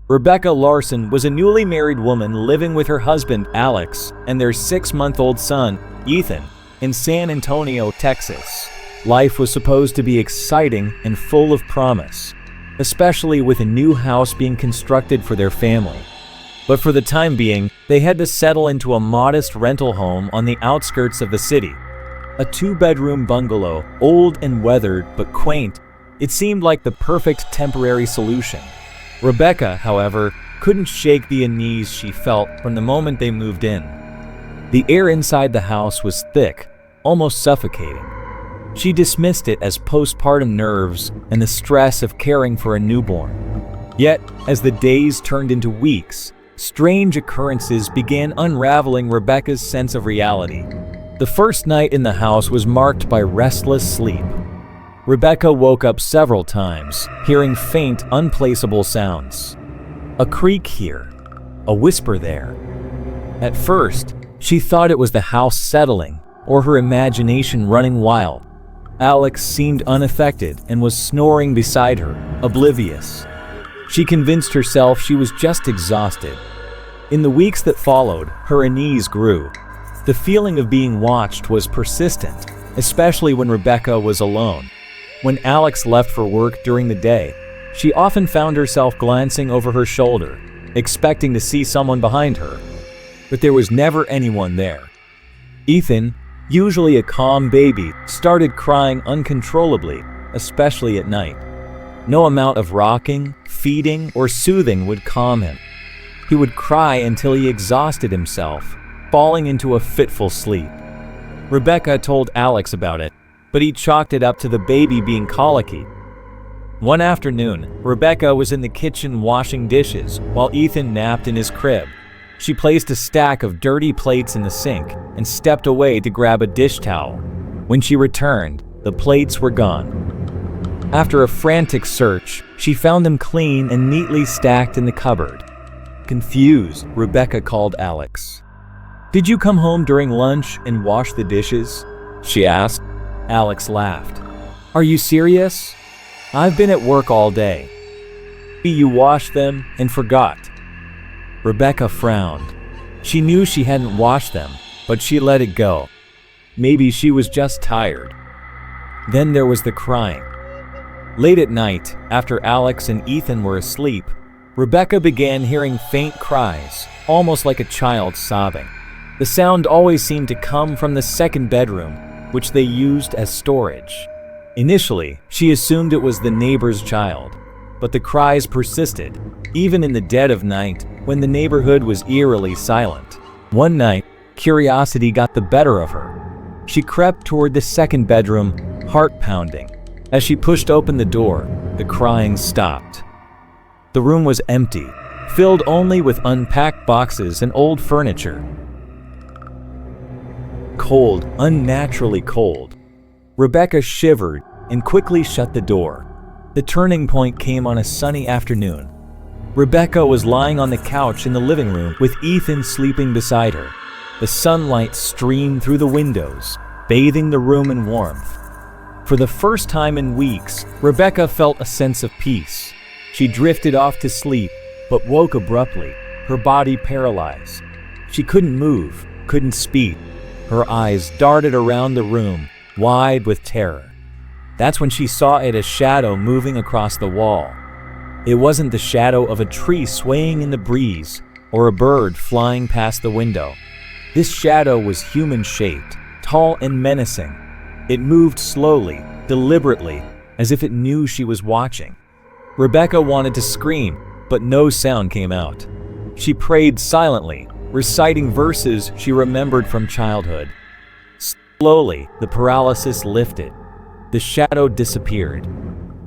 Rebecca Larson was a newly married woman living with her husband, Alex, and their 6-month-old son, Ethan, in San Antonio, Texas. Life was supposed to be exciting and full of promise, especially with a new house being constructed for their family. But for the time being, they had to settle into a modest rental home on the outskirts of the city. A 2-bedroom bungalow, old and weathered but quaint, it seemed like the perfect temporary solution. Rebecca, however, couldn't shake the unease she felt from the moment they moved in. The air inside the house was thick, almost suffocating. She dismissed it as postpartum nerves and the stress of caring for a newborn. Yet, as the days turned into weeks, strange occurrences began unraveling Rebecca's sense of reality. The first night in the house was marked by restless sleep. Rebecca woke up several times, hearing faint, unplaceable sounds. A creak here, a whisper there. At first, she thought it was the house settling or her imagination running wild. Alex seemed unaffected and was snoring beside her, oblivious. She convinced herself she was just exhausted. In the weeks that followed, her unease grew. The feeling of being watched was persistent, especially when Rebecca was alone. When Alex left for work during the day, she often found herself glancing over her shoulder, expecting to see someone behind her. But there was never anyone there. Ethan, usually a calm baby, started crying uncontrollably, especially at night. No amount of rocking, feeding, or soothing would calm him. He would cry until he exhausted himself, falling into a fitful sleep. Rebecca told Alex about it, but he chalked it up to the baby being colicky. One afternoon, Rebecca was in the kitchen washing dishes while Ethan napped in his crib. She placed a stack of dirty plates in the sink and stepped away to grab a dish towel. When she returned, the plates were gone. After a frantic search, she found them clean and neatly stacked in the cupboard. Confused, Rebecca called Alex. "Did you come home during lunch and wash the dishes?" she asked. Alex laughed. "Are you serious? I've been at work all day." "You washed them and forgot." Rebecca frowned. She knew she hadn't washed them, but she let it go. Maybe she was just tired. Then there was the crying. Late at night, after Alex and Ethan were asleep, Rebecca began hearing faint cries, almost like a child sobbing. The sound always seemed to come from the second bedroom, which they used as storage. Initially, she assumed it was the neighbor's child, but the cries persisted, even in the dead of night when the neighborhood was eerily silent. One night, curiosity got the better of her. She crept toward the second bedroom, heart pounding. As she pushed open the door, the crying stopped. The room was empty, filled only with unpacked boxes and old furniture. Cold, unnaturally cold. Rebecca shivered and quickly shut the door. The turning point came on a sunny afternoon. Rebecca was lying on the couch in the living room with Ethan sleeping beside her. The sunlight streamed through the windows, bathing the room in warmth. For the first time in weeks, Rebecca felt a sense of peace. She drifted off to sleep, but woke abruptly, her body paralyzed. She couldn't move, couldn't speak. Her eyes darted around the room, wide with terror. That's when she saw a shadow moving across the wall. It wasn't the shadow of a tree swaying in the breeze or a bird flying past the window. This shadow was human-shaped, tall and menacing. It moved slowly, deliberately, as if it knew she was watching. Rebecca wanted to scream, but no sound came out. She prayed silently, reciting verses she remembered from childhood. Slowly, the paralysis lifted. The shadow disappeared.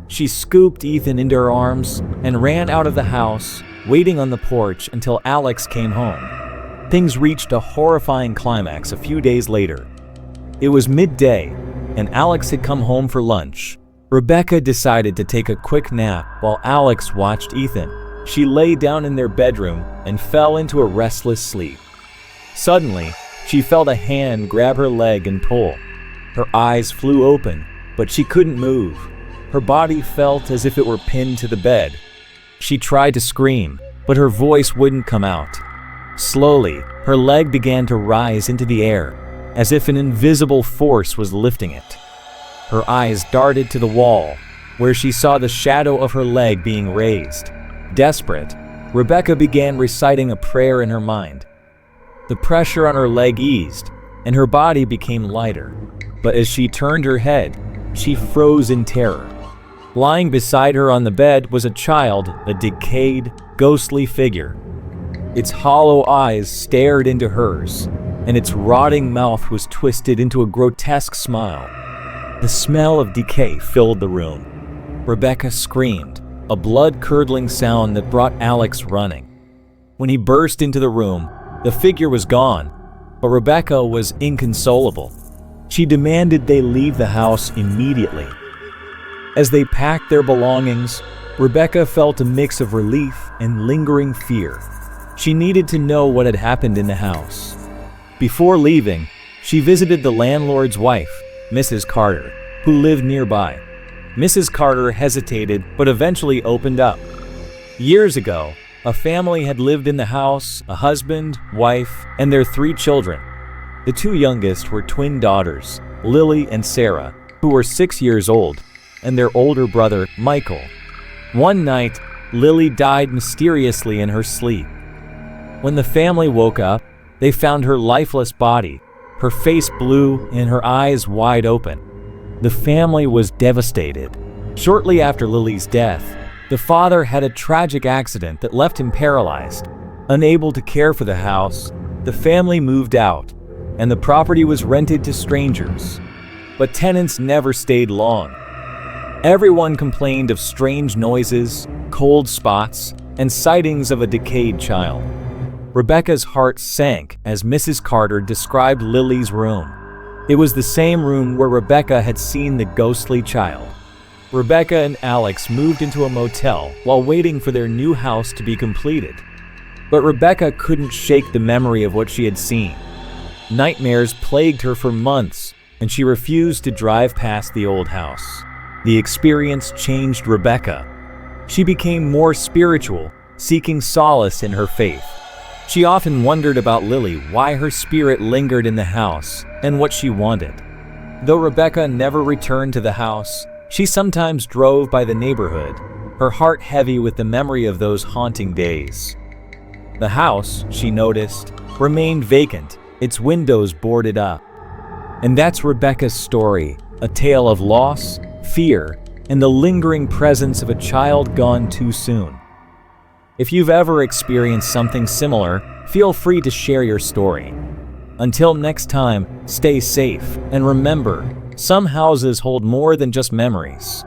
She scooped Ethan into her arms and ran out of the house, waiting on the porch until Alex came home. Things reached a horrifying climax a few days later. It was midday, and Alex had come home for lunch. Rebecca decided to take a quick nap while Alex watched Ethan. She lay down in their bedroom and fell into a restless sleep. Suddenly, she felt a hand grab her leg and pull. Her eyes flew open, but she couldn't move. Her body felt as if it were pinned to the bed. She tried to scream, but her voice wouldn't come out. Slowly, her leg began to rise into the air, as if an invisible force was lifting it. Her eyes darted to the wall, where she saw the shadow of her leg being raised. Desperate, Rebecca began reciting a prayer in her mind. The pressure on her leg eased, and her body became lighter. But as she turned her head, she froze in terror. Lying beside her on the bed was a child, a decayed, ghostly figure. Its hollow eyes stared into hers, and its rotting mouth was twisted into a grotesque smile. The smell of decay filled the room. Rebecca screamed, a blood-curdling sound that brought Alex running. When he burst into the room, the figure was gone, but Rebecca was inconsolable. She demanded they leave the house immediately. As they packed their belongings, Rebecca felt a mix of relief and lingering fear. She needed to know what had happened in the house. Before leaving, she visited the landlord's wife, Mrs. Carter, who lived nearby. Mrs. Carter hesitated but eventually opened up. Years ago, a family had lived in the house, a husband, wife, and their 3 children. The 2 youngest were twin daughters, Lily and Sarah, who were 6 years old, and their older brother, Michael. One night, Lily died mysteriously in her sleep. When the family woke up, they found her lifeless body, her face blue and her eyes wide open. The family was devastated. Shortly after Lily's death, the father had a tragic accident that left him paralyzed. Unable to care for the house, the family moved out, and the property was rented to strangers. But tenants never stayed long. Everyone complained of strange noises, cold spots, and sightings of a decayed child. Rebecca's heart sank as Mrs. Carter described Lily's room. It was the same room where Rebecca had seen the ghostly child. Rebecca and Alex moved into a motel while waiting for their new house to be completed. But Rebecca couldn't shake the memory of what she had seen. Nightmares plagued her for months, and she refused to drive past the old house. The experience changed Rebecca. She became more spiritual, seeking solace in her faith. She often wondered about Lily, why her spirit lingered in the house, and what she wanted. Though Rebecca never returned to the house, she sometimes drove by the neighborhood, her heart heavy with the memory of those haunting days. The house, she noticed, remained vacant, its windows boarded up. And that's Rebecca's story, a tale of loss, fear, and the lingering presence of a child gone too soon. If you've ever experienced something similar, feel free to share your story. Until next time, stay safe, and remember, some houses hold more than just memories.